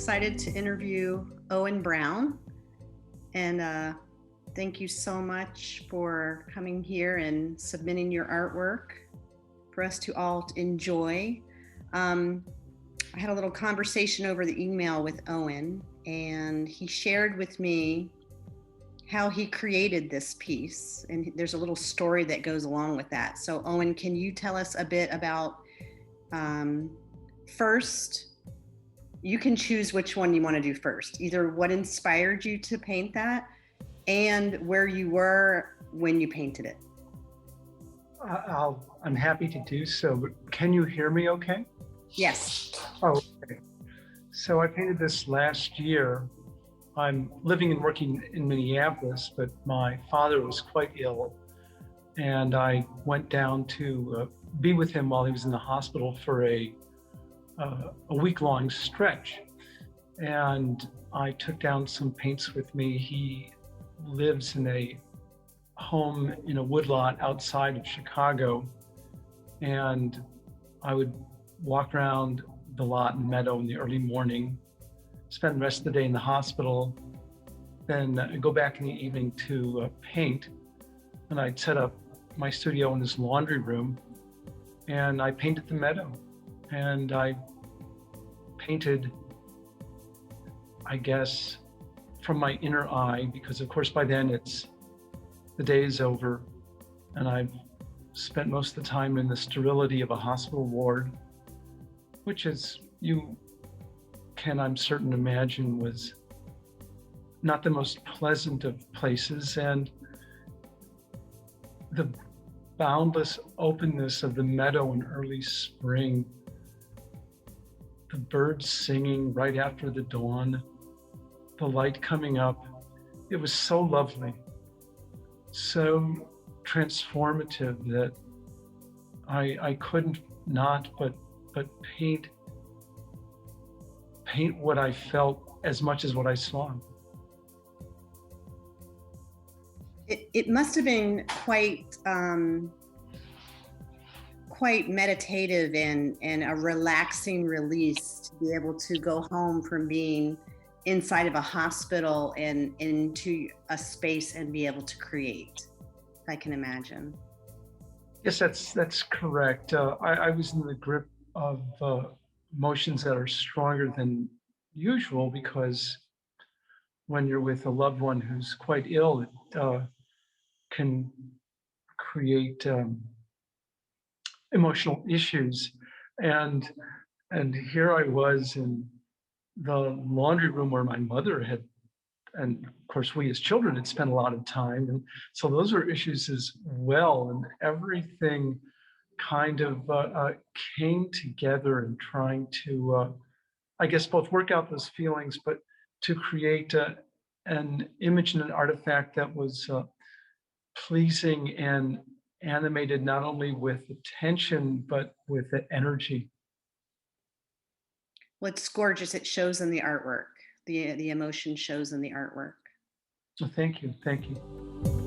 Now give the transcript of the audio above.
excited to interview Owen Brown. And thank you so much for coming here and submitting your artwork for us to all enjoy. I had a little conversation over the email with Owen, and he shared with me how he created this piece. And there's a little story that goes along with that. So Owen, can you tell us a bit about, first, you can choose which one you want to do first, either what inspired you to paint that and where you were when you painted it. I'm happy to do so, but can you hear me okay? Yes. Oh, okay. So I painted this last year. I'm living and working in Minneapolis, but my father was quite ill, and I went down to be with him while he was in the hospital for a week-long stretch. And I took down some paints with me. He lives in a home in a woodlot outside of Chicago, and I would walk around the lot and meadow in the early morning, spend the rest of the day in the hospital, then go back in the evening to paint. And I'd set up my studio in this laundry room, and I painted the meadow. And I painted, I guess, from my inner eye, because of course by then the day is over, and I've spent most of the time in the sterility of a hospital ward, which, as you can, I'm certain, imagine, was not the most pleasant of places. And the boundless openness of the meadow in early spring, the birds singing right after the dawn, the light coming up, it was so lovely, so transformative that I couldn't not but paint what I felt as much as what I saw. It must have been quite meditative and a relaxing release to be able to go home from being inside of a hospital and into a space and be able to create, I can imagine. Yes, that's correct. I was in the grip of emotions that are stronger than usual, because when you're with a loved one who's quite ill, it can create emotional issues. And here I was in the laundry room where my mother had, and of course we as children had spent a lot of time. And so those were issues as well. And everything kind of came together in trying to, I guess, both work out those feelings, but to create an image and an artifact that was pleasing and animated, not only with attention, but with the energy. Well, it's gorgeous. It shows in the artwork. The emotion shows in the artwork. So thank you. Thank you.